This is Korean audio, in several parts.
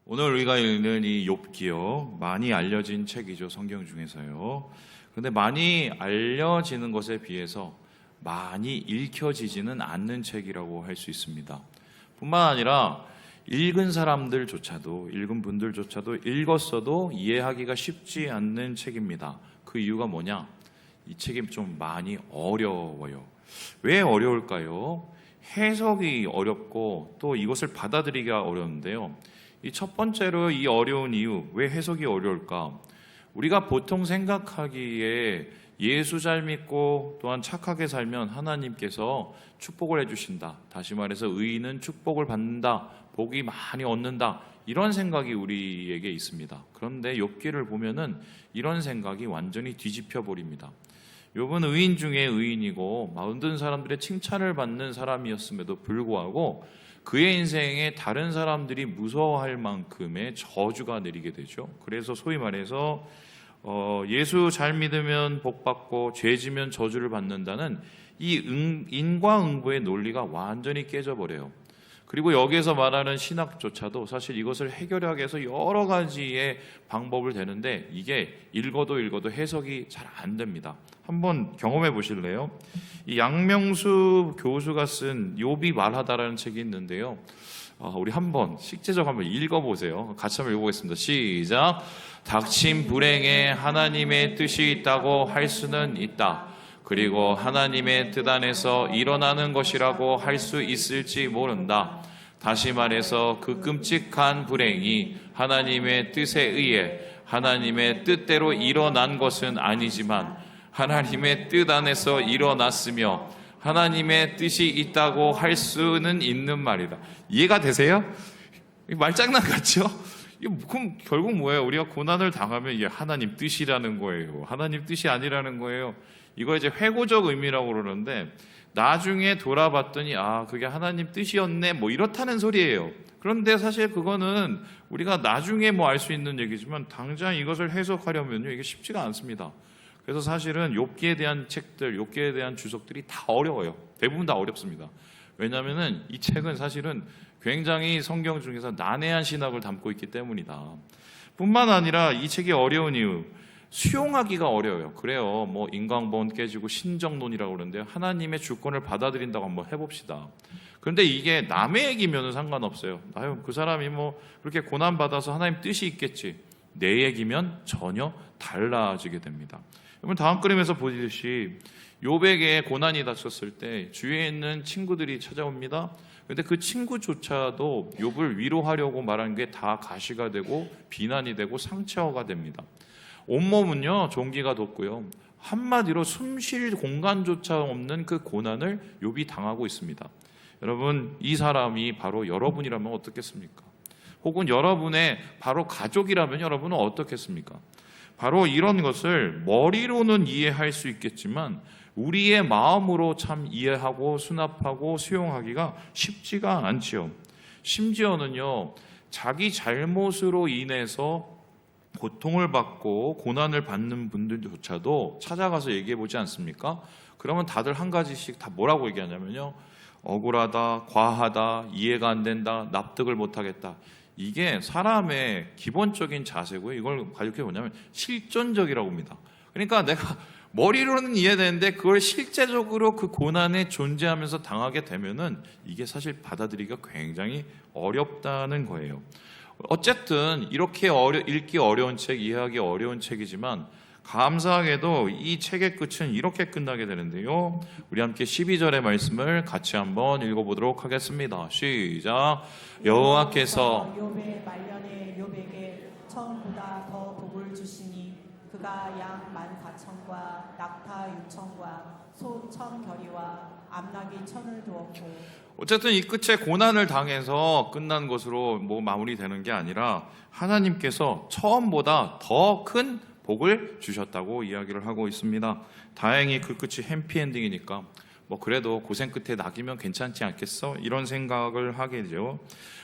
오늘 우리가 읽는 이 욥기요, 많이 알려진 책이죠, 성경 중에서요. 근데 많이 알려지는 것에 비해서 많이 읽혀지지는 않는 책이라고 할 수 있습니다. 뿐만 아니라 읽은 사람들조차도, 읽은 분들조차도 읽었어도 이해하기가 쉽지 않는 책입니다. 그 이유가 뭐냐? 이 책이 좀 많이 어려워요. 왜 어려울까요? 해석이 어렵고 또 이것을 받아들이기가 어려운데요. 이 첫 번째로 이 어려운 이유, 왜 해석이 어려울까? 우리가 보통 생각하기에 예수 잘 믿고 또한 착하게 살면 하나님께서 축복을 해주신다. 다시 말해서 의인은 축복을 받는다. 복이 많이 얻는다. 이런 생각이 우리에게 있습니다. 그런데 욥기를 보면은 이런 생각이 완전히 뒤집혀 버립니다. 욥은 의인 중에 의인이고 모든 사람들의 칭찬을 받는 사람이었음에도 불구하고 그의 인생에 다른 사람들이 무서워할 만큼의 저주가 내리게 되죠. 그래서 소위 말해서 예수 잘 믿으면 복 받고 죄 지면 저주를 받는다는 이 인과응보의 논리가 완전히 깨져버려요. 그리고 여기에서 말하는 신학조차도 사실 이것을 해결하기 위해서 여러 가지의 방법을 대는데 이게 읽어도 해석이 잘 안 됩니다. 한번 경험해 보실래요? 이 양명수 교수가 쓴 욥이 말하다라는 책이 있는데요. 우리 한번 식재적 한번 읽어보세요. 같이 한번 읽어보겠습니다. 시작. 닥친 불행에 하나님의 뜻이 있다고 할 수는 있다. 그리고 하나님의 뜻 안에서 일어나는 것이라고 할 수 있을지 모른다. 다시 말해서 그 끔찍한 불행이 하나님의 뜻에 의해 하나님의 뜻대로 일어난 것은 아니지만 하나님의 뜻 안에서 일어났으며 하나님의 뜻이 있다고 할 수는 있는 말이다. 이해가 되세요? 말장난 같죠? 그럼 결국 뭐예요? 우리가 고난을 당하면 이게 하나님 뜻이라는 거예요. 하나님 뜻이 아니라는 거예요. 이거 이제 회고적 의미라고 그러는데 나중에 돌아봤더니 그게 하나님 뜻이었네 뭐 이렇다는 소리예요. 그런데 사실 그거는 우리가 나중에 뭐 알 수 있는 얘기지만 당장 이것을 해석하려면요 이게 쉽지가 않습니다. 그래서 사실은 욥기에 대한 책들, 욥기에 대한 주석들이 다 어려워요. 대부분 다 어렵습니다. 왜냐하면은 이 책은 사실은 굉장히 성경 중에서 난해한 신학을 담고 있기 때문이다. 뿐만 아니라 이 책이 어려운 이유, 수용하기가 어려워요. 그래요. 뭐 인과응보는 깨지고 신정론이라고 그러는데요. 하나님의 주권을 받아들인다고 한번 해봅시다. 그런데 이게 남의 얘기면은 상관없어요. 그 사람이 뭐 그렇게 고난받아서 하나님 뜻이 있겠지. 내 얘기면 전혀 달라지게 됩니다. 여러분 다음 그림에서 보듯이 욥에게 고난이 닥쳤을 때 주위에 있는 친구들이 찾아옵니다. 그런데 그 친구조차도 욥을 위로하려고 말하는 게 다 가시가 되고 비난이 되고 상처가 됩니다. 온몸은요 종기가 돋고요. 한마디로 숨 쉴 공간조차 없는 그 고난을 욥이 당하고 있습니다. 여러분 이 사람이 바로 여러분이라면 어떻겠습니까? 혹은 여러분의 바로 가족이라면 여러분은 어떻겠습니까? 바로 이런 것을 머리로는 이해할 수 있겠지만 우리의 마음으로 참 이해하고 수납하고 수용하기가 쉽지가 않지요. 심지어는요 자기 잘못으로 인해서 고통을 받고 고난을 받는 분들조차도 찾아가서 얘기해 보지 않습니까? 그러면 다들 한 가지씩 다 뭐라고 얘기하냐면요 억울하다, 과하다, 이해가 안 된다, 납득을 못하겠다. 이게 사람의 기본적인 자세고요. 이걸 가르쳐 보냐면 실존적이라고 합니다. 그러니까 내가 머리로는 이해되는데 그걸 실제적으로 그 고난에 존재하면서 당하게 되면은 이게 사실 받아들이기가 굉장히 어렵다는 거예요. 어쨌든 이렇게 읽기 어려운 책, 이해하기 어려운 책이지만 감사하게도 이 책의 끝은 이렇게 끝나게 되는데요. 우리 함께 12절의 말씀을 같이 한번 읽어보도록 하겠습니다. 시작. 여호와께서 욥의 말년에 욥에게 처음보다 더 복을 주시니 그가 양 14,000과 낙타 6,000과 소 1,000겨리와 암나귀 1,000을 두었고. 어쨌든 이 끝에 고난을 당해서 끝난 것으로 뭐 마무리되는 게 아니라 하나님께서 처음보다 더 큰 복을 주셨다고 이야기를 하고 있습니다. 다행히 그 끝이 해피엔딩이니까 뭐 그래도 고생 끝에 낙이면 괜찮지 않겠어? 이런 생각을 하게 되죠.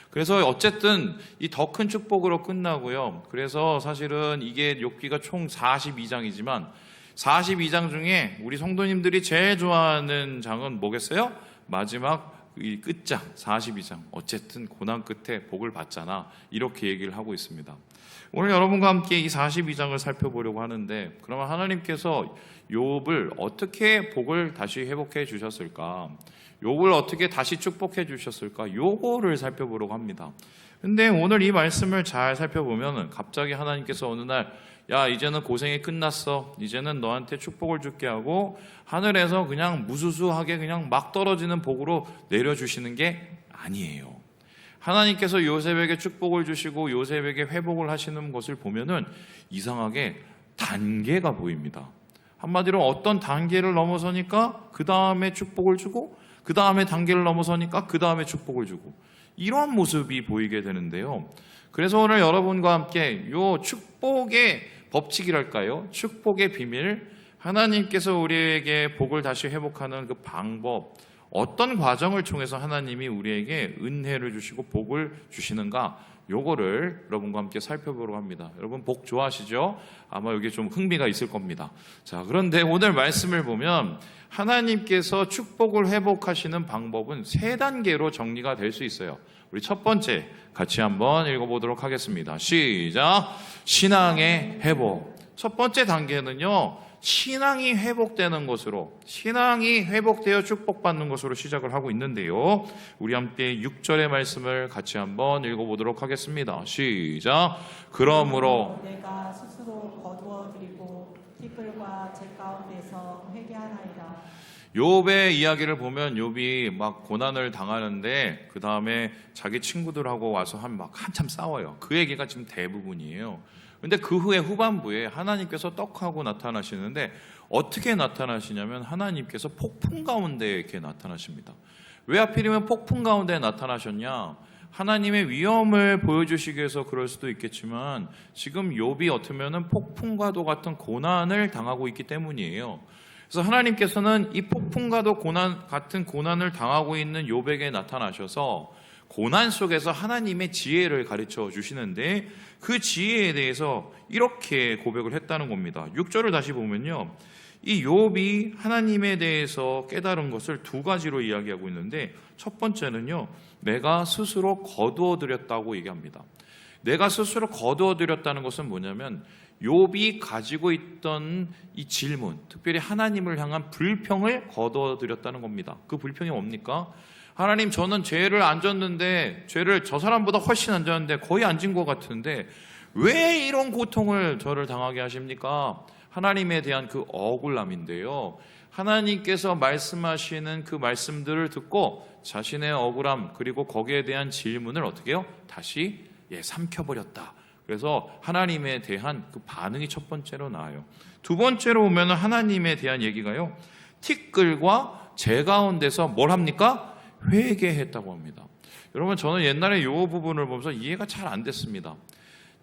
그래서 어쨌든 이 더 큰 축복으로 끝나고요. 그래서 사실은 이게 욥기가 총 42장이지만 42장 중에 우리 성도님들이 제일 좋아하는 장은 뭐겠어요? 마지막 이 끝장 42장 어쨌든 고난 끝에 복을 받잖아 이렇게 얘기를 하고 있습니다. 오늘 여러분과 함께 이 42장을 살펴보려고 하는데 그러면 하나님께서 욥을 어떻게 복을 다시 회복해 주셨을까? 욥을 어떻게 다시 축복해 주셨을까? 요거를 살펴보려고 합니다. 근데 오늘 이 말씀을 잘 살펴보면 갑자기 하나님께서 어느 날 야 이제는 고생이 끝났어. 이제는 너한테 축복을 줄게 하고 하늘에서 그냥 무수수하게 그냥 막 떨어지는 복으로 내려주시는 게 아니에요. 하나님께서 요셉에게 축복을 주시고 요셉에게 회복을 하시는 것을 보면은 이상하게 단계가 보입니다. 한마디로 어떤 단계를 넘어서니까 그 다음에 축복을 주고 그 다음에 단계를 넘어서니까 그 다음에 축복을 주고 이러한 모습이 보이게 되는데요. 그래서 오늘 여러분과 함께 요 축복의 법칙이랄까요? 축복의 비밀, 하나님께서 우리에게 복을 다시 회복하는 그 방법, 어떤 과정을 통해서 하나님이 우리에게 은혜를 주시고 복을 주시는가, 요거를 여러분과 함께 살펴보려고 합니다. 여러분 복 좋아하시죠? 아마 여기 좀 흥미가 있을 겁니다. 자, 그런데 오늘 말씀을 보면 하나님께서 축복을 회복하시는 방법은 3단계로 정리가 될 수 있어요. 우리 첫 번째 같이 한번 읽어보도록 하겠습니다. 시작! 신앙의 회복. 첫 번째 단계는요, 신앙이 회복되는 것으로, 신앙이 회복되어 축복받는 것으로 시작을 하고 있는데요. 우리 함께 6절의 말씀을 같이 한번 읽어보도록 하겠습니다. 시작! 그러므로 내가 스스로 거두어드리고 티끌과 제 가운데서 회개하나이다. 욥의 이야기를 보면 욥이 막 고난을 당하는데 그 다음에 자기 친구들하고 와서 한참 싸워요. 그 얘기가 지금 대부분이에요. 근데 그 후에 후반부에 하나님께서 떡하고 나타나시는데 어떻게 나타나시냐면 하나님께서 폭풍 가운데 이렇게 나타나십니다. 왜 하필이면 폭풍 가운데 나타나셨냐? 하나님의 위엄을 보여주시기 위해서 그럴 수도 있겠지만 지금 욥이 어쩌면은 폭풍과도 같은 고난을 당하고 있기 때문이에요. 그래서 하나님께서는 이 폭풍과도 같은 고난을 당하고 있는 욥에게 나타나셔서 고난 속에서 하나님의 지혜를 가르쳐 주시는데 그 지혜에 대해서 이렇게 고백을 했다는 겁니다. 6절을 다시 보면요, 이 욥이 하나님에 대해서 깨달은 것을 2가지로 이야기하고 있는데 첫 번째는요, 내가 스스로 거두어드렸다고 얘기합니다. 내가 스스로 거두어드렸다는 것은 뭐냐면 욥이 가지고 있던 이 질문, 특별히 하나님을 향한 불평을 거두어드렸다는 겁니다. 그 불평이 뭡니까? 하나님, 저는 죄를 안 졌는데, 죄를 저 사람보다 훨씬 안 졌는데 거의 안 진 것 같은데 왜 이런 고통을 저를 당하게 하십니까? 하나님에 대한 그 억울함인데요. 하나님께서 말씀하시는 그 말씀들을 듣고 자신의 억울함 그리고 거기에 대한 질문을 어떻게 해요? 다시 삼켜버렸다. 그래서 하나님에 대한 그 반응이 첫 번째로 나와요. 2번째로 보면 하나님에 대한 얘기가요, 티끌과 제 가운데서 뭘 합니까? 회개했다고 합니다. 여러분, 저는 옛날에 이 부분을 보면서 이해가 잘 안 됐습니다.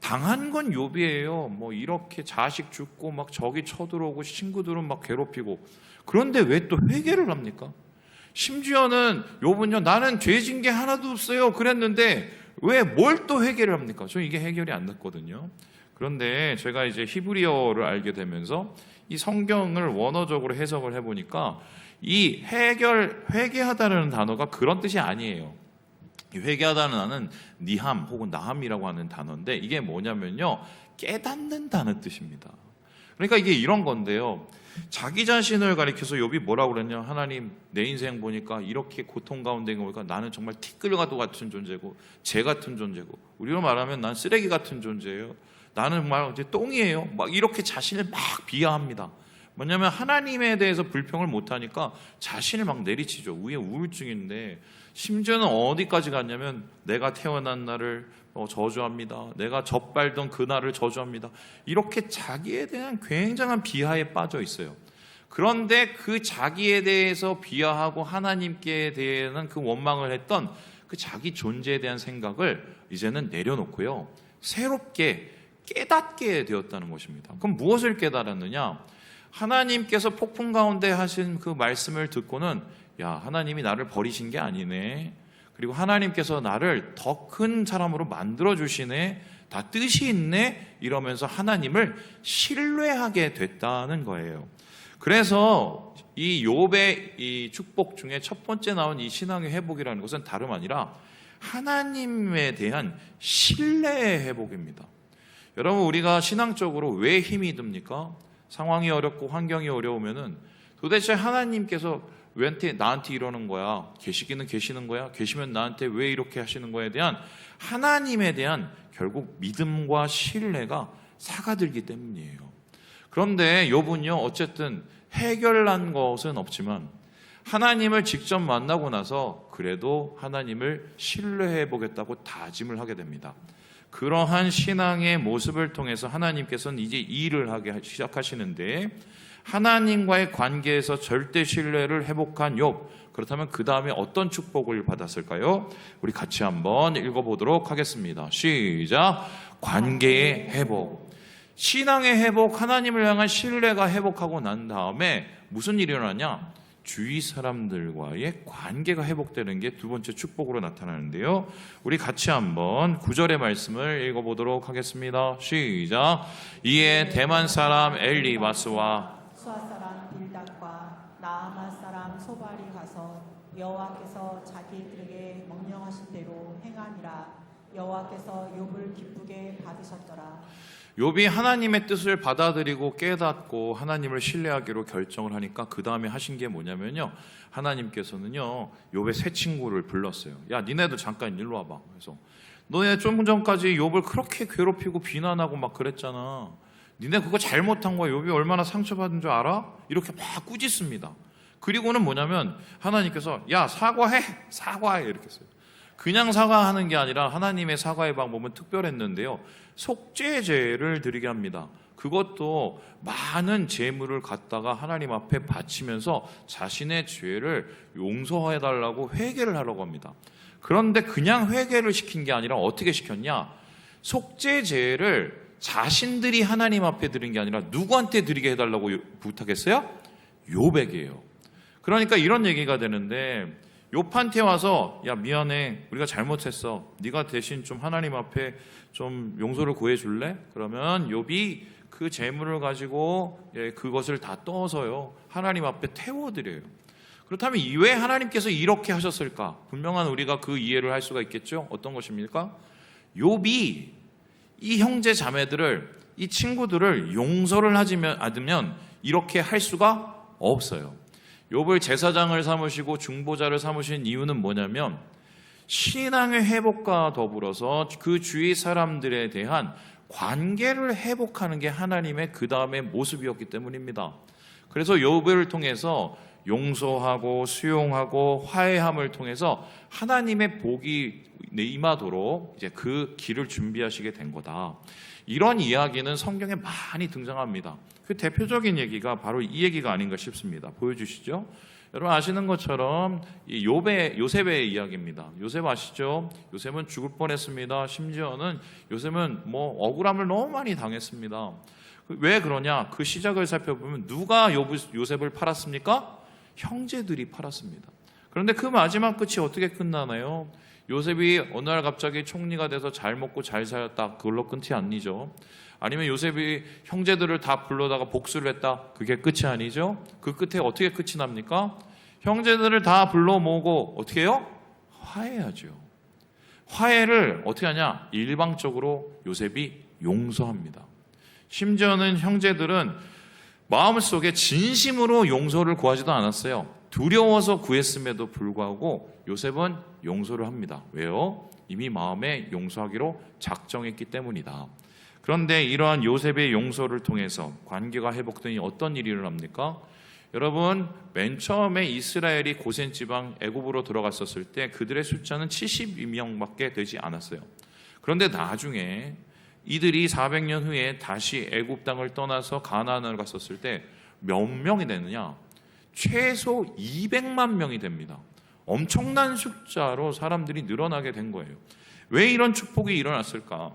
당한 건 욥이에요. 뭐 이렇게 자식 죽고 막 적이 쳐들어오고 친구들은 막 괴롭히고, 그런데 왜 또 회개를 합니까? 심지어는 욥은요, 나는 죄진 게 하나도 없어요 그랬는데 왜 뭘 또 회개를 합니까? 저는 이게 해결이 안 됐거든요. 그런데 제가 이제 히브리어를 알게 되면서 이 성경을 원어적으로 해석을 해보니까 이 회개하다는 단어가 그런 뜻이 아니에요. 이 회개하다는 단어는 니함 혹은 나함이라고 하는 단어인데 이게 뭐냐면요, 깨닫는다는 뜻입니다. 그러니까 이게 이런 건데요, 자기 자신을 가리켜서 욥이 뭐라고 그랬냐? 하나님, 내 인생 보니까 이렇게 고통 가운데 보니까 나는 정말 티끌과도 같은 존재고 재 같은 존재고, 우리로 말하면 난 쓰레기 같은 존재예요. 나는 정말 똥이에요. 막 이렇게 자신을 막 비하합니다. 뭐냐면 하나님에 대해서 불평을 못하니까 자신을 막 내리치죠. 위에 우울증인데, 심지어는 어디까지 갔냐면 내가 태어난 날을 저주합니다. 내가 젖발던 그날을 저주합니다. 이렇게 자기에 대한 굉장한 비하에 빠져 있어요. 그런데 그 자기에 대해서 비하하고 하나님께 대한 그 원망을 했던 그 자기 존재에 대한 생각을 이제는 내려놓고요, 새롭게 깨닫게 되었다는 것입니다. 그럼 무엇을 깨달았느냐? 하나님께서 폭풍 가운데 하신 그 말씀을 듣고는, 야, 하나님이 나를 버리신 게 아니네. 그리고 하나님께서 나를 더 큰 사람으로 만들어주시네. 다 뜻이 있네. 이러면서 하나님을 신뢰하게 됐다는 거예요. 그래서 이 욥의 이 축복 중에 첫 번째 나온 이 신앙의 회복이라는 것은 다름 아니라 하나님에 대한 신뢰의 회복입니다. 여러분, 우리가 신앙적으로 왜 힘이 듭니까? 상황이 어렵고 환경이 어려우면은 도대체 하나님께서 왜 나한테 이러는 거야? 계시기는 계시는 거야? 계시면 나한테 왜 이렇게 하시는 거에 대한 하나님에 대한 결국 믿음과 신뢰가 사가들기 때문이에요. 그런데 욥은요, 어쨌든 해결한 것은 없지만 하나님을 직접 만나고 나서 그래도 하나님을 신뢰해 보겠다고 다짐을 하게 됩니다. 그러한 신앙의 모습을 통해서 하나님께서는 이제 일을 하기 시작하시는데, 하나님과의 관계에서 절대 신뢰를 회복한 욥, 그렇다면 그 다음에 어떤 축복을 받았을까요? 우리 같이 한번 읽어보도록 하겠습니다. 시작. 관계의 회복. 신앙의 회복, 하나님을 향한 신뢰가 회복하고 난 다음에 무슨 일이 일어나냐? 주위 사람들과의 관계가 회복되는 게 두 번째 축복으로 나타나는데요. 우리 같이 한번 9절의 말씀을 읽어보도록 하겠습니다. 시작. 이에 대만 사람 엘리바스와 수아 사람 빌닷과 나아만 사람 소발이 가서 여호와께서 자기들에게 명령하신 대로 행하니라. 여호와께서 욥을 기쁘게 받으셨더라. 욥이 하나님의 뜻을 받아들이고 깨닫고 하나님을 신뢰하기로 결정을 하니까 그 다음에 하신 게 뭐냐면요, 하나님께서는요 욥의 새 친구를 불렀어요. 야, 니네도 잠깐 일로 와봐. 그래서 너네 좀 전까지 욥을 그렇게 괴롭히고 비난하고 막 그랬잖아. 니네 그거 잘못한 거야. 욥이 얼마나 상처받은 줄 알아? 이렇게 막 꾸짖습니다. 그리고는 뭐냐면 하나님께서 야, 사과해 이렇게 했어요. 그냥 사과하는 게 아니라 하나님의 사과의 방법은 특별했는데요, 속죄제를 드리게 합니다. 그것도 많은 제물을 갖다가 하나님 앞에 바치면서 자신의 죄를 용서해달라고 회개를 하려고 합니다. 그런데 그냥 회개를 시킨 게 아니라 어떻게 시켰냐? 속죄제를 자신들이 하나님 앞에 드린 게 아니라 누구한테 드리게 해달라고 부탁했어요? 욥에게요. 그러니까 이런 얘기가 되는데, 욥한테 와서 야, 미안해, 우리가 잘못했어, 네가 대신 좀 하나님 앞에 좀 용서를 구해줄래? 그러면 욥이 그 재물을 가지고 그것을 다 떠서요 하나님 앞에 태워드려요. 그렇다면 왜 하나님께서 이렇게 하셨을까? 분명한 우리가 그 이해를 할 수가 있겠죠. 어떤 것입니까? 욥이 이 형제 자매들을, 이 친구들을 용서를 하지 않으면 이렇게 할 수가 없어요. 욥을 제사장을 삼으시고 중보자를 삼으신 이유는 뭐냐면 신앙의 회복과 더불어서 그 주위 사람들에 대한 관계를 회복하는 게 하나님의 그 다음의 모습이었기 때문입니다. 그래서 욥을 통해서 용서하고 수용하고 화해함을 통해서 하나님의 복이 임하도록 이제 그 길을 준비하시게 된 거다. 이런 이야기는 성경에 많이 등장합니다. 그 대표적인 얘기가 바로 이 얘기가 아닌가 싶습니다. 보여주시죠. 여러분 아시는 것처럼 이 요셉의 이야기입니다. 요셉 아시죠? 요셉은 죽을 뻔했습니다. 심지어는 요셉은 억울함을 너무 많이 당했습니다. 왜 그러냐? 그 시작을 살펴보면 누가 요셉을 팔았습니까? 형제들이 팔았습니다. 그런데 그 마지막 끝이 어떻게 끝나나요? 요셉이 어느 날 갑자기 총리가 돼서 잘 먹고 잘 살았다, 그걸로 끝이 아니죠. 아니면 요셉이 형제들을 다 불러다가 복수를 했다, 그게 끝이 아니죠. 그 끝에 어떻게 끝이 납니까? 형제들을 다 불러 모으고 어떻게 해요? 화해하죠. 화해를 어떻게 하냐? 일방적으로 요셉이 용서합니다. 심지어는 형제들은 마음속에 진심으로 용서를 구하지도 않았어요. 두려워서 구했음에도 불구하고 요셉은 용서를 합니다. 왜요? 이미 마음에 용서하기로 작정했기 때문이다. 그런데 이러한 요셉의 용서를 통해서 관계가 회복되니 어떤 일이 일어납니까? 여러분, 맨 처음에 이스라엘이 고센 지방 애굽으로 들어갔었을 때 그들의 숫자는 72명밖에 되지 않았어요. 그런데 나중에 이들이 400년 후에 다시 애굽 땅을 떠나서 가나안을 갔었을 때 몇 명이 되느냐? 최소 200만 명이 됩니다. 엄청난 숫자로 사람들이 늘어나게 된 거예요. 왜 이런 축복이 일어났을까?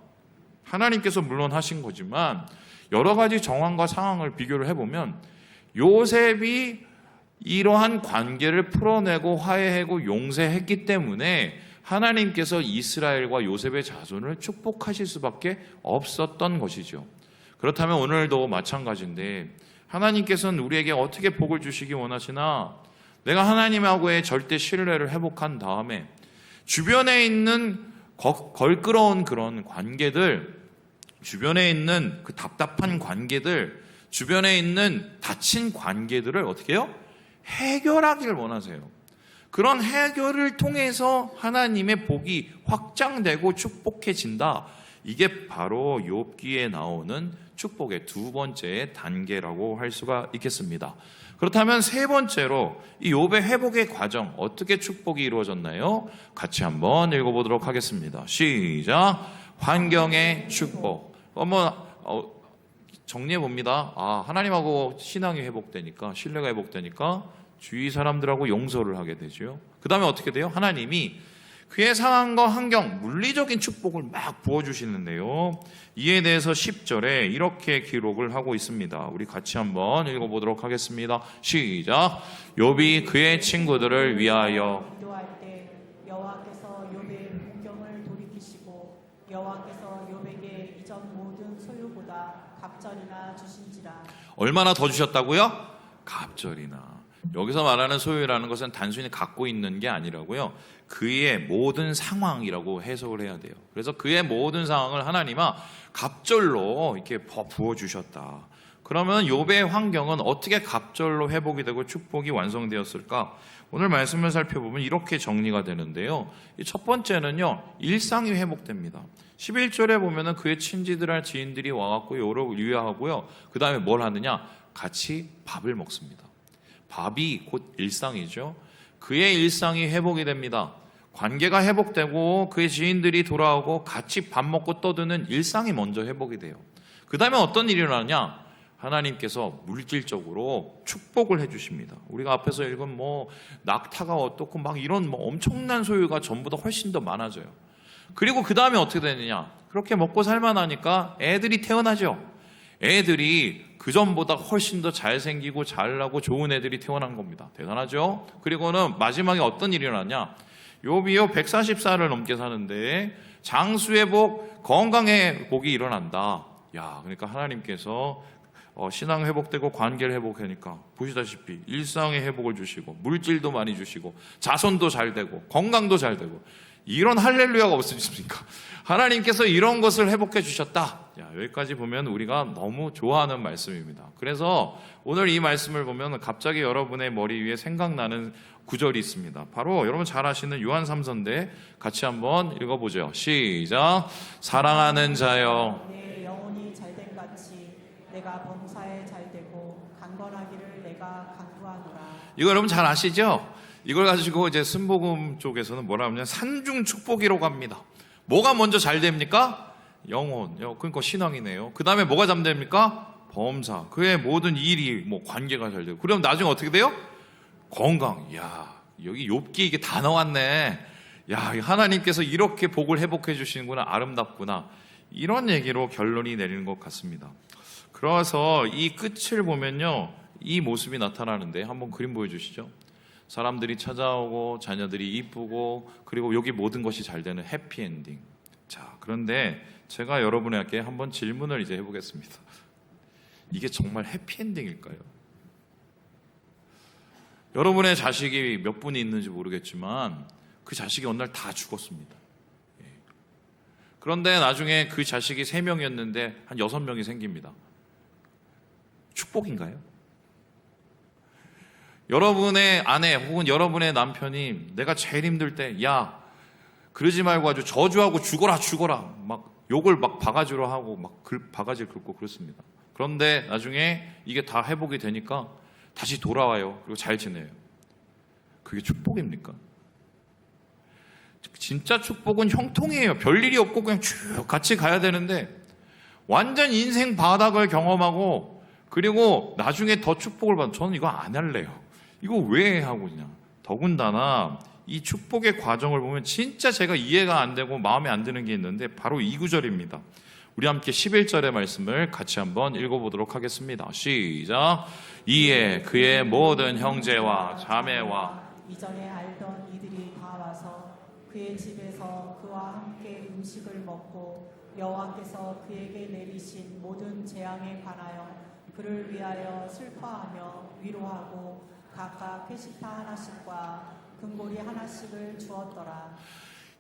하나님께서 물론 하신 거지만 여러 가지 정황과 상황을 비교를 해보면 요셉이 이러한 관계를 풀어내고 화해하고 용서했기 때문에 하나님께서 이스라엘과 요셉의 자손을 축복하실 수밖에 없었던 것이죠. 그렇다면 오늘도 마찬가지인데 하나님께서는 우리에게 어떻게 복을 주시기 원하시나? 내가 하나님하고의 절대 신뢰를 회복한 다음에 주변에 있는 걸끄러운 그런 관계들, 주변에 있는 그 답답한 관계들, 주변에 있는 닫힌 관계들을 어떻게 해요? 해결하기를 원하세요. 그런 해결을 통해서 하나님의 복이 확장되고 축복해진다. 이게 바로 욥기에 나오는 축복의 두 번째 단계라고 할 수가 있겠습니다. 그렇다면 세 번째로 이 욥의 회복의 과정, 어떻게 축복이 이루어졌나요? 같이 한번 읽어보도록 하겠습니다. 시작. 환경의 축복. 정리해 봅니다. 하나님하고 신앙이 회복되니까, 신뢰가 회복되니까 주위 사람들하고 용서를 하게 되죠. 그 다음에 어떻게 돼요? 하나님이 그의 상황과 환경, 물리적인 축복을 막 부어주시는데요. 이에 대해서 10절에 이렇게 기록을 하고 있습니다. 우리 같이 한번 읽어보도록 하겠습니다. 시작. 욥이 그의 친구들을 위하여 기도할 때 여호와께서 욥의 공경을 돌이키시고 여호와께서 욥에게 이전 모든 소유보다 갑절이나 주신지라. 얼마나 더 주셨다고요? 갑절이나. 여기서 말하는 소유라는 것은 단순히 갖고 있는 게 아니라고요. 그의 모든 상황이라고 해석을 해야 돼요. 그래서 그의 모든 상황을 하나님아 갑절로 이렇게 부어주셨다. 그러면 욥의 환경은 어떻게 갑절로 회복이 되고 축복이 완성되었을까? 오늘 말씀을 살펴보면 이렇게 정리가 되는데요. 첫 번째는요, 일상이 회복됩니다. 11절에 보면은 그의 친지들과 지인들이 와갖고 요를 위하고요. 그 다음에 뭘 하느냐? 같이 밥을 먹습니다. 밥이 곧 일상이죠. 그의 일상이 회복이 됩니다. 관계가 회복되고 그의 지인들이 돌아오고 같이 밥 먹고 떠드는 일상이 먼저 회복이 돼요. 그 다음에 어떤 일이 일어나냐? 하나님께서 물질적으로 축복을 해주십니다. 우리가 앞에서 읽은 낙타가 어떻고 막 이런 엄청난 소유가 전보다 훨씬 더 많아져요. 그리고 그 다음에 어떻게 되느냐? 그렇게 먹고 살만하니까 애들이 태어나죠. 애들이 그 전보다 훨씬 더 잘생기고 잘나고 좋은 애들이 태어난 겁니다. 대단하죠? 그리고는 마지막에 어떤 일이 일어나냐? 욥이요 140살을 넘게 사는데 장수의 복, 건강의 복이 일어난다. 그러니까 하나님께서 신앙 회복되고 관계를 회복하니까 보시다시피 일상의 회복을 주시고 물질도 많이 주시고 자손도 잘 되고 건강도 잘 되고 이런 할렐루야가 없으십니까? 하나님께서 이런 것을 회복해 주셨다. 여기까지 보면 우리가 너무 좋아하는 말씀입니다. 그래서 오늘 이 말씀을 보면 갑자기 여러분의 머리 위에 생각나는 구절이 있습니다. 바로 여러분 잘 아시는 요한 3서인데 같이 한번 읽어보죠. 시작. 사랑하는 자여, 내 영혼이 잘된 같이 내가 범사에 잘되고 강건하기를 내가 강구하노라. 이거 여러분 잘 아시죠? 이걸 가지고 이제 순복음 쪽에서는 뭐라 하냐면 산중 축복이라고 합니다. 뭐가 먼저 잘 됩니까? 영혼, 그러니까 신앙이네요. 그 다음에 뭐가 잘 됩니까? 범사, 그의 모든 일이 관계가 잘 되고, 그럼 나중에 어떻게 돼요? 건강. 여기 욥기 이게 다 나왔네. 하나님께서 이렇게 복을 회복해 주시는구나, 아름답구나. 이런 얘기로 결론이 내리는 것 같습니다. 그래서 이 끝을 보면요, 이 모습이 나타나는데 한번 그림 보여주시죠. 사람들이 찾아오고 자녀들이 이쁘고 그리고 여기 모든 것이 잘 되는 해피엔딩. 자, 그런데 제가 여러분에게 한번 질문을 이제 해보겠습니다. 이게 정말 해피엔딩일까요? 여러분의 자식이 몇 분이 있는지 모르겠지만 그 자식이 어느 날 다 죽었습니다. 그런데 나중에 그 자식이 3명이었는데 한 6명이 생깁니다. 축복인가요? 여러분의 아내 혹은 여러분의 남편이 내가 제일 힘들 때 그러지 말고 아주 저주하고 죽어라 막 욕을 막 바가지로 하고 막 바가지를 긁고 그렇습니다. 그런데 나중에 이게 다 회복이 되니까 다시 돌아와요. 그리고 잘 지내요. 그게 축복입니까? 진짜 축복은 형통이에요. 별일이 없고 그냥 쭉 같이 가야 되는데 완전 인생 바닥을 경험하고 그리고 나중에 더 축복을 받는, 저는 이거 안 할래요. 이거 왜 하고 그냥. 더군다나 이 축복의 과정을 보면 진짜 제가 이해가 안 되고 마음에 안 드는 게 있는데 바로 이 구절입니다. 우리 함께 11절의 말씀을 같이 한번 읽어보도록 하겠습니다. 시작. 이에 그의 모든 형제와 자매와 이전에 알던 이들이 다 와서 그의 집에서 그와 함께 음식을 먹고 여호와께서 그에게 내리신 모든 재앙에 관하여 그를 위하여 슬퍼하며 위로하고 각각 회식타 하나씩과 금고리 하나씩을 주었더라.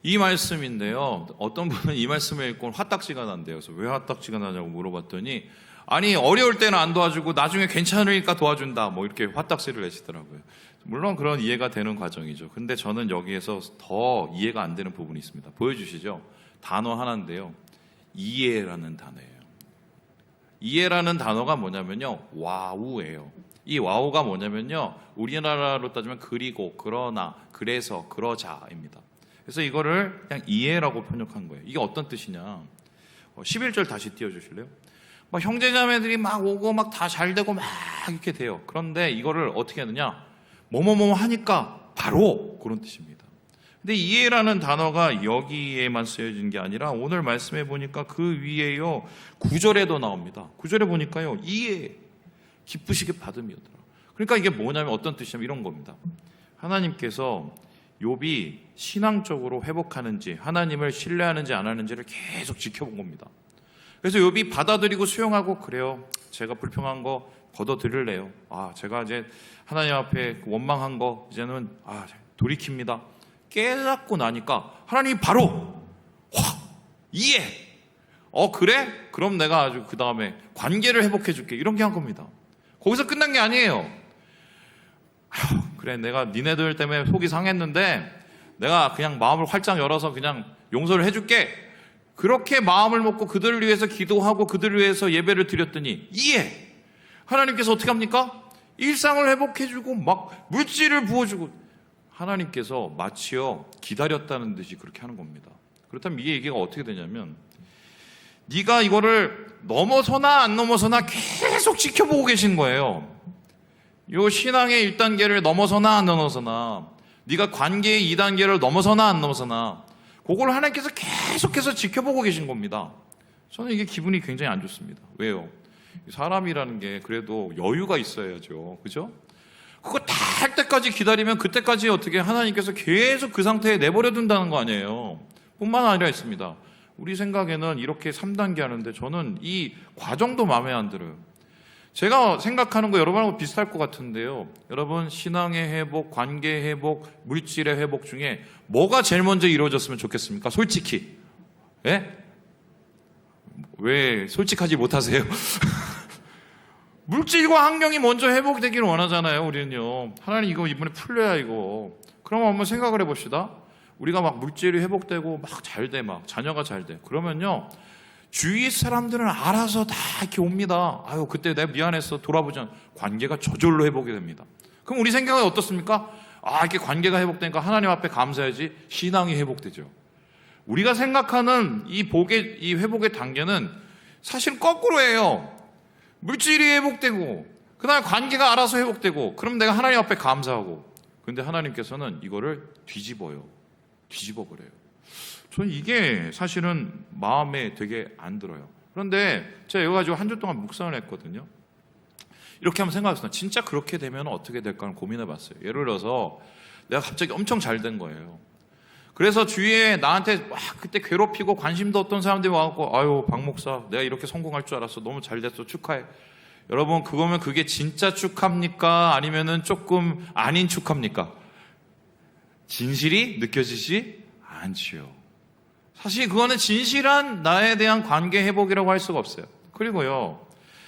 이 말씀인데요. 어떤 분은 이 말씀을 읽고 화딱지가 난대요. 그래서 왜 화딱지가 나냐고 물어봤더니 아니 어려울 때는 안 도와주고 나중에 괜찮으니까 도와준다. 뭐 이렇게 화딱지를 내시더라고요. 물론 그런 이해가 되는 과정이죠. 근데 저는 여기에서 더 이해가 안 되는 부분이 있습니다. 보여주시죠. 단어 하나인데요. 이해라는 단어예요. 이해라는 단어가 뭐냐면요. 와우예요. 이 와우가 뭐냐면요. 우리나라로 따지면 그리고, 그러나, 그래서, 그러자입니다. 그래서 이거를 그냥 이해라고 번역한 거예요. 이게 어떤 뜻이냐. 11절 다시 띄워주실래요? 막 형제자매들이 막 오고 막 다 잘 되고 막 이렇게 돼요. 그런데 이거를 어떻게 하느냐. 뭐뭐뭐 하니까 바로 그런 뜻입니다. 근데 이해라는 단어가 여기에만 쓰여진 게 아니라 오늘 말씀해 보니까 그 위에요 9절에도 나옵니다. 9절에 보니까요 이해 기쁘시게 받음이었더라. 그러니까 이게 뭐냐면 어떤 뜻이냐면 이런 겁니다. 하나님께서 욥이 신앙적으로 회복하는지 하나님을 신뢰하는지 안 하는지를 계속 지켜본 겁니다. 그래서 욥이 받아들이고 수용하고 그래요. 제가 불평한 거 걷어들일래요. 제가 이제 하나님 앞에 원망한 거 이제는 돌이킵니다. 깨닫고 나니까 하나님이 바로 이해. 그래? 그럼 내가 아주 그 다음에 관계를 회복해 줄게. 이런 게 한 겁니다. 거기서 끝난 게 아니에요. 그래 내가 니네들 때문에 속이 상했는데 내가 그냥 마음을 활짝 열어서 그냥 용서를 해줄게. 그렇게 마음을 먹고 그들을 위해서 기도하고 그들을 위해서 예배를 드렸더니 이해. 하나님께서 어떻게 합니까? 일상을 회복해주고 막 물질을 부어주고 하나님께서 마치요 기다렸다는 듯이 그렇게 하는 겁니다. 그렇다면 이 얘기가 어떻게 되냐면 네가 이거를 넘어서나 안 넘어서나 계속 지켜보고 계신 거예요. 이 신앙의 1단계를 넘어서나 안 넘어서나 네가 관계의 2단계를 넘어서나 안 넘어서나 그걸 하나님께서 계속해서 지켜보고 계신 겁니다. 저는 이게 기분이 굉장히 안 좋습니다. 왜요? 사람이라는 게 그래도 여유가 있어야죠. 그죠? 그거 다 할 때까지 기다리면 그때까지 어떻게 하나님께서 계속 그 상태에 내버려 둔다는 거 아니에요. 뿐만 아니라 있습니다. 우리 생각에는 이렇게 3단계 하는데 저는 이 과정도 마음에 안 들어요. 제가 생각하는 거 여러분하고 비슷할 것 같은데요. 여러분 신앙의 회복, 관계 회복, 물질의 회복 중에 뭐가 제일 먼저 이루어졌으면 좋겠습니까? 솔직히. 예? 왜 솔직하지 못하세요? 물질과 환경이 먼저 회복되기를 원하잖아요. 우리는요. 하나님 이거 이번에 풀려야 이거. 그럼 한번 생각을 해봅시다. 우리가 막 물질이 회복되고 막 잘 돼, 막 자녀가 잘 돼. 그러면요. 주위 사람들은 알아서 다 이렇게 옵니다. 그때 내가 미안했어. 돌아보자. 관계가 저절로 회복이 됩니다. 그럼 우리 생각은 어떻습니까? 이렇게 관계가 회복되니까 하나님 앞에 감사해야지. 신앙이 회복되죠. 우리가 생각하는 이 회복의 단계는 사실 거꾸로예요. 물질이 회복되고 그다음에 관계가 알아서 회복되고 그럼 내가 하나님 앞에 감사하고 근데 하나님께서는 이거를 뒤집어버려요. 저는 이게 사실은 마음에 되게 안 들어요. 그런데 제가 이거 가지고 한 주 동안 묵상을 했거든요. 이렇게 한번 생각했어요. 진짜 그렇게 되면 어떻게 될까 고민해봤어요. 예를 들어서 내가 갑자기 엄청 잘 된 거예요. 그래서 주위에 나한테 막 그때 괴롭히고 관심도 없던 사람들이 와갖고 박 목사 내가 이렇게 성공할 줄 알았어. 너무 잘 됐어. 축하해. 여러분 그거면 그게 진짜 축하입니까? 아니면은 조금 아닌 축하입니까? 진실이 느껴지지 않지요. 사실 그거는 진실한 나에 대한 관계 회복이라고 할 수가 없어요. 그리고요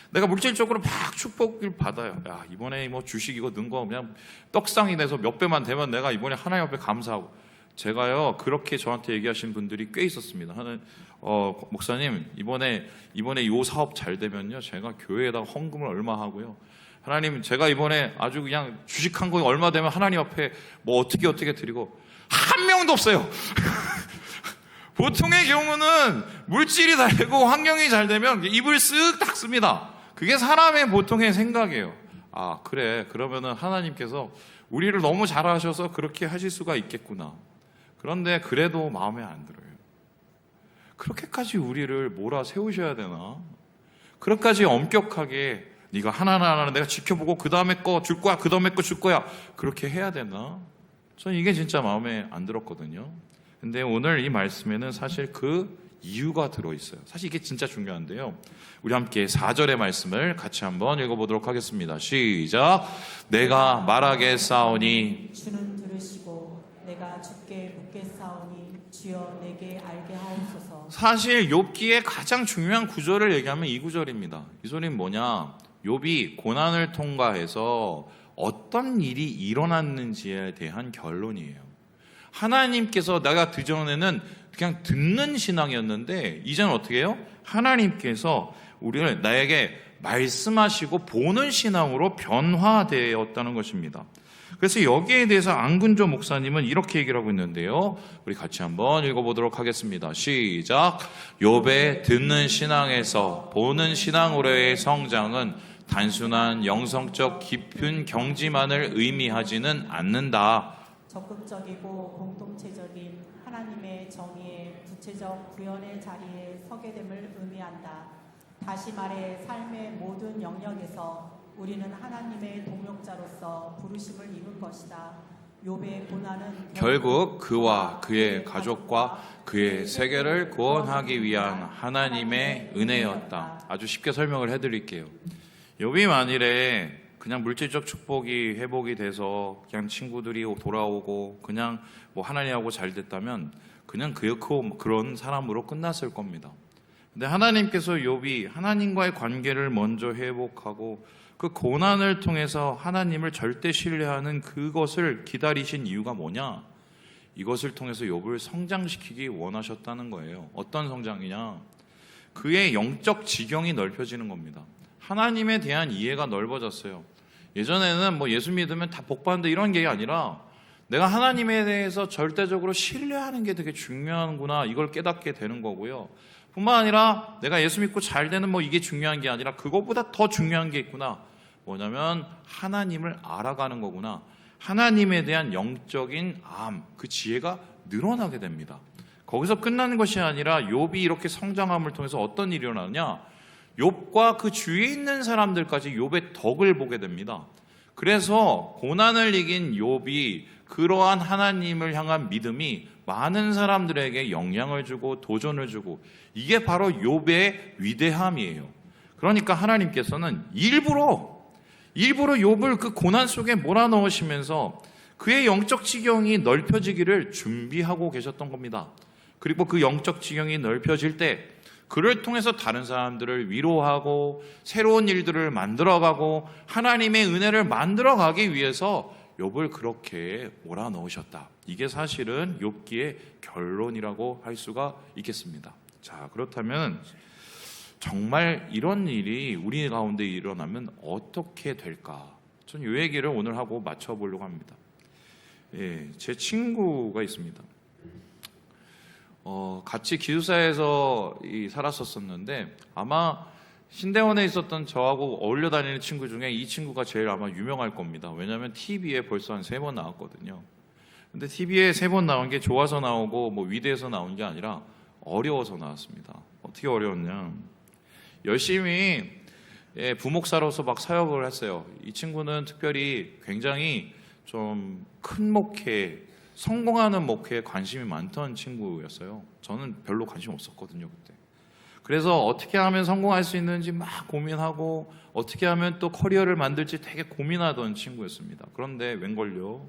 내가 물질적으로 막 축복을 받아요. 이번에 뭐 주식 이거 넣은 거 그냥 떡상이 돼서 몇 배만 되면 내가 이번에 하나님 앞에 감사하고 제가요 그렇게 저한테 얘기하신 분들이 꽤 있었습니다. 목사님 이번에 요 사업 잘 되면요 제가 교회에다가 헌금을 얼마 하고요. 하나님 제가 이번에 아주 그냥 주식한 거 얼마 되면 하나님 앞에 뭐 어떻게 드리고 한 명도 없어요. 보통의 경우는 물질이 잘 되고 환경이 잘 되면 입을 쓱 닫습니다. 그게 사람의 보통의 생각이에요. 그래 그러면은 하나님께서 우리를 너무 잘하셔서 그렇게 하실 수가 있겠구나. 그런데 그래도 마음에 안 들어요. 그렇게까지 우리를 몰아세우셔야 되나? 그렇게까지 엄격하게 네가 하나하나 내가 지켜보고 그 다음에 거 줄 거야, 그 다음에 거 줄 거야 그렇게 해야 되나? 저는 이게 진짜 마음에 안 들었거든요. 근데 오늘 이 말씀에는 사실 그 이유가 들어있어요. 사실 이게 진짜 중요한데요. 우리 함께 4절의 말씀을 같이 한번 읽어보도록 하겠습니다. 시작. 내가 말하겠사오니 주는 들으시고 내가 주께 묻겠사오니 주여 내게 알게 하옵소서. 사실 욥기의 가장 중요한 구절을 얘기하면 이 구절입니다. 이 소리는 뭐냐? 욥이 고난을 통과해서 어떤 일이 일어났는지에 대한 결론이에요. 하나님께서 내가 그전에는 그냥 듣는 신앙이었는데 이제는 어떻게 해요? 하나님께서 우리를 나에게 말씀하시고 보는 신앙으로 변화되었다는 것입니다. 그래서 여기에 대해서 안근조 목사님은 이렇게 얘기를 하고 있는데요. 우리 같이 한번 읽어보도록 하겠습니다. 시작. 욥의 듣는 신앙에서 보는 신앙으로의 성장은 단순한 영성적 깊은 경지만을 의미하지는 않는다. 적극적이고 공동체적인 하나님의 정의의 구체적 구현의 자리에 서게 됨을 의미한다. 다시 말해 삶의 모든 영역에서 우리는 하나님의 동역자로서 부르심을 입은 것이다. 욥의 고난은 결국 그와 그의 가족과 그의 세계를 구원하기 위한 하나님의 은혜였다. 아주 쉽게 설명을 해드릴게요. 욥이 만일에 그냥 물질적 축복이 회복이 돼서 그냥 친구들이 돌아오고 그냥 뭐 하나님하고 잘 됐다면 그냥 그런 사람으로 끝났을 겁니다. 근데 하나님께서 욥이 하나님과의 관계를 먼저 회복하고 그 고난을 통해서 하나님을 절대 신뢰하는 그것을 기다리신 이유가 뭐냐? 이것을 통해서 욥을 성장시키기 원하셨다는 거예요. 어떤 성장이냐? 그의 영적 지경이 넓혀지는 겁니다. 하나님에 대한 이해가 넓어졌어요. 예전에는 뭐 예수 믿으면 다 복받는다 이런 게 아니라 내가 하나님에 대해서 절대적으로 신뢰하는 게 되게 중요하구나 이걸 깨닫게 되는 거고요. 뿐만 아니라 내가 예수 믿고 잘 되는 뭐 이게 중요한 게 아니라 그것보다 더 중요한 게 있구나. 뭐냐면 하나님을 알아가는 거구나. 하나님에 대한 영적인 그 지혜가 늘어나게 됩니다. 거기서 끝나는 것이 아니라 욥이 이렇게 성장함을 통해서 어떤 일이 일어나느냐? 욥과 그 주위에 있는 사람들까지 욥의 덕을 보게 됩니다. 그래서 고난을 이긴 욥이 그러한 하나님을 향한 믿음이 많은 사람들에게 영향을 주고 도전을 주고 이게 바로 욥의 위대함이에요. 그러니까 하나님께서는 일부러 욥을 그 고난 속에 몰아넣으시면서 그의 영적 지경이 넓혀지기를 준비하고 계셨던 겁니다. 그리고 그 영적 지경이 넓혀질 때 그를 통해서 다른 사람들을 위로하고 새로운 일들을 만들어가고 하나님의 은혜를 만들어가기 위해서 욥을 그렇게 몰아넣으셨다. 이게 사실은 욥기의 결론이라고 할 수가 있겠습니다. 자, 그렇다면 정말 이런 일이 우리 가운데 일어나면 어떻게 될까? 전 이 얘기를 오늘 하고 맞춰보려고 합니다. 제 친구가 있습니다. 같이 기숙사에서 살았었는데 아마 신대원에 있었던 저하고 어울려 다니는 친구 중에 이 친구가 제일 아마 유명할 겁니다. 왜냐하면 TV에 벌써 한 3번 나왔거든요. 근데 TV에 3번 나온 게 좋아서 나오고 뭐 위대해서 나온 게 아니라 어려워서 나왔습니다. 어떻게 어려웠냐? 열심히 부목사로서 막 사역을 했어요. 이 친구는 특별히 굉장히 좀 큰 목회, 성공하는 목회에 관심이 많던 친구였어요. 저는 별로 관심 없었거든요, 그때. 그래서 어떻게 하면 성공할 수 있는지 막 고민하고 어떻게 하면 또 커리어를 만들지 되게 고민하던 친구였습니다. 그런데 웬걸요?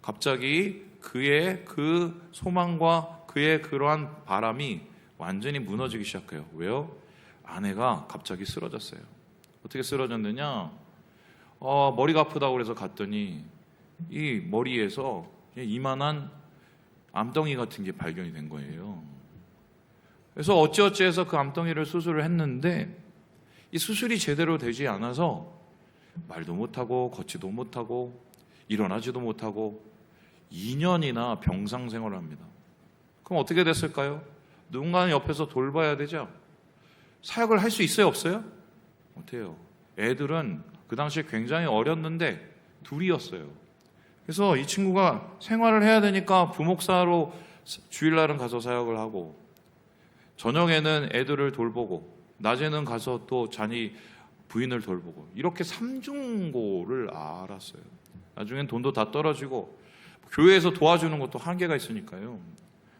갑자기 그의 그 소망과 그의 그러한 바람이 완전히 무너지기 시작해요. 왜요? 아내가 갑자기 쓰러졌어요. 어떻게 쓰러졌느냐? 머리가 아프다고 그래서 갔더니 이 머리에서 이만한 암덩이 같은 게 발견이 된 거예요. 그래서 어찌어찌해서 그 암덩이를 수술을 했는데 이 수술이 제대로 되지 않아서 말도 못하고 걷지도 못하고 일어나지도 못하고 2년이나 병상 생활을 합니다. 그럼 어떻게 됐을까요? 누군가는 옆에서 돌봐야 되죠. 사역을 할 수 있어요, 없어요? 못해요. 애들은 그 당시에 굉장히 어렸는데 둘이었어요. 그래서 이 친구가 생활을 해야 되니까 부목사로 주일날은 가서 사역을 하고 저녁에는 애들을 돌보고 낮에는 가서 또 자니 부인을 돌보고 이렇게 삼중고를 알았어요. 나중엔 돈도 다 떨어지고 교회에서 도와주는 것도 한계가 있으니까요.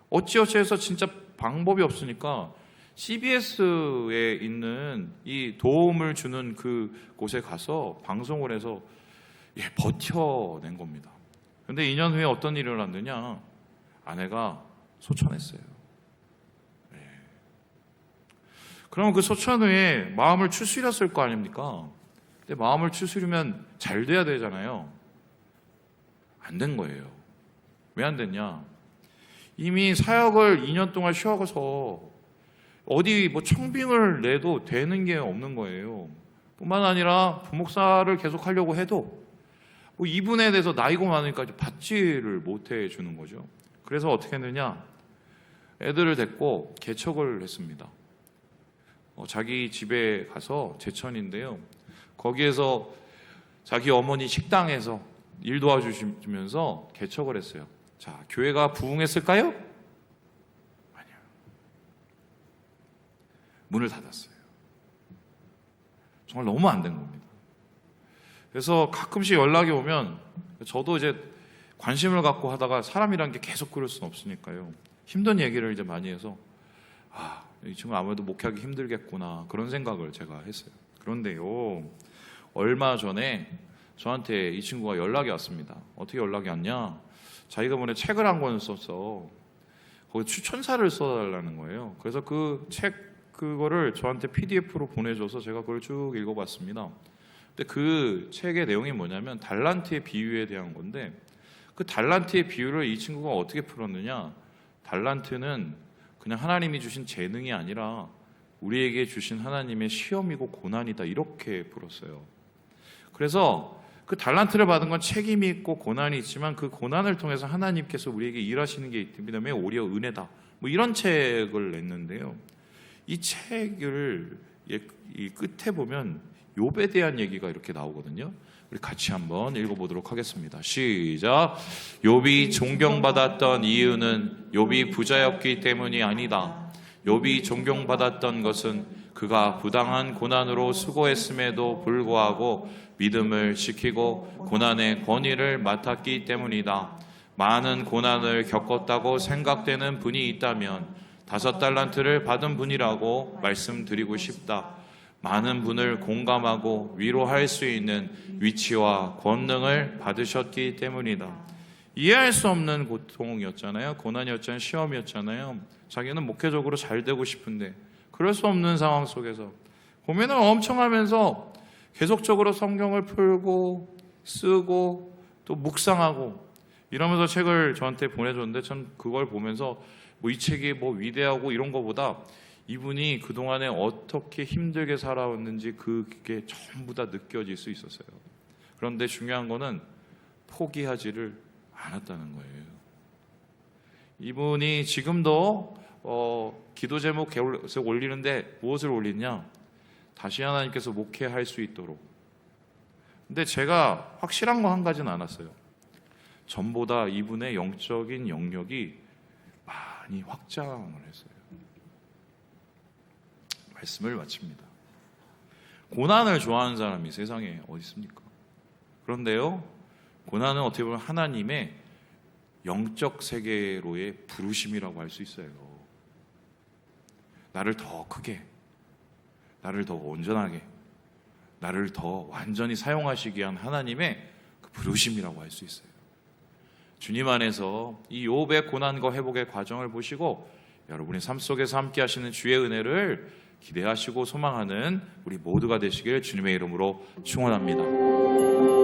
어찌어찌해서 진짜 방법이 없으니까 CBS에 있는 이 도움을 주는 그 곳에 가서 방송을 해서 버텨낸 겁니다. 근데 2년 후에 어떤 일이 일어났느냐? 아내가 소천했어요. 그러면 그 소천 후에 마음을 추스렸을 거 아닙니까? 근데 마음을 추스리면 잘 돼야 되잖아요. 안 된 거예요. 왜 안 됐냐? 이미 사역을 2년 동안 쉬어가서 어디 뭐 청빙을 내도 되는 게 없는 거예요. 뿐만 아니라 부목사를 계속 하려고 해도 뭐 이분에 대해서 나이고 많으니까 받지를 못해 주는 거죠. 그래서 어떻게 했느냐? 애들을 데리고 개척을 했습니다. 자기 집에 가서 제천인데요. 거기에서 자기 어머니 식당에서 일 도와주시면서 개척을 했어요. 자, 교회가 부흥했을까요? 아니요. 문을 닫았어요. 정말 너무 안 된 겁니다. 그래서 가끔씩 연락이 오면 저도 이제 관심을 갖고 하다가 사람이란 게 계속 그럴 수는 없으니까요. 힘든 얘기를 이제 많이 해서 이 친구 아무래도 목회하기 힘들겠구나 그런 생각을 제가 했어요. 그런데요, 얼마 전에 저한테 이 친구가 연락이 왔습니다. 어떻게 연락이 왔냐? 자기가 이번에 책을 한 권 썼어. 거기 추천사를 써달라는 거예요. 그래서 그 그거를 저한테 PDF로 보내줘서 제가 그걸 쭉 읽어봤습니다. 근데 그 책의 내용이 뭐냐면 달란트의 비유에 대한 건데, 그 달란트의 비유를 이 친구가 어떻게 풀었느냐? 달란트는 그냥 하나님이 주신 재능이 아니라 우리에게 주신 하나님의 시험이고 고난이다, 이렇게 풀었어요. 그래서 그 달란트를 받은 건 책임이 있고 고난이 있지만 그 고난을 통해서 하나님께서 우리에게 일하시는 게 있기 때문에 오히려 은혜다, 뭐 이런 책을 냈는데요. 이 책을 이 끝에 보면 욥에 대한 얘기가 이렇게 나오거든요. 우리 같이 한번 읽어보도록 하겠습니다. 시작. 욥이 존경받았던 이유는 욥이 부자였기 때문이 아니다. 욥이 존경받았던 것은 그가 부당한 고난으로 수고했음에도 불구하고 믿음을 지키고 고난의 권위를 맡았기 때문이다. 많은 고난을 겪었다고 생각되는 분이 있다면 5달란트를 받은 분이라고 말씀드리고 싶다. 많은 분을 공감하고 위로할 수 있는 위치와 권능을 받으셨기 때문이다. 이해할 수 없는 고통이었잖아요. 고난이었잖아요. 시험이었잖아요. 자기는 목회적으로 잘 되고 싶은데 그럴 수 없는 상황 속에서 고민을 엄청 하면서 계속적으로 성경을 풀고 쓰고 또 묵상하고 이러면서 책을 저한테 보내줬는데, 전 그걸 보면서 뭐 이 책이 뭐 위대하고 이런 거보다 이분이 그동안에 어떻게 힘들게 살아왔는지 그게 전부 다 느껴질 수 있었어요. 그런데 중요한 거는 포기하지를 않았다는 거예요. 이분이 지금도 기도 제목 계속 올리는데 무엇을 올리냐? 다시 하나님께서 목회할 수 있도록. 근데 제가 확실한 거 한 가지는 알았어요. 전보다 이분의 영적인 영역이 많이 확장을 했어요. 말씀을 마칩니다. 고난을 좋아하는 사람이 세상에 어디 있습니까? 그런데요, 고난은 어떻게 보면 하나님의 영적 세계로의 부르심이라고 할 수 있어요. 나를 더 크게, 나를 더 온전하게, 나를 더 완전히 사용하시기 위한 하나님의 그 부르심이라고 할 수 있어요. 주님 안에서 이 욥의 고난과 회복의 과정을 보시고 여러분의 삶 속에서 함께 하시는 주의 은혜를 기대하시고 소망하는 우리 모두가 되시길 주님의 이름으로 축원합니다.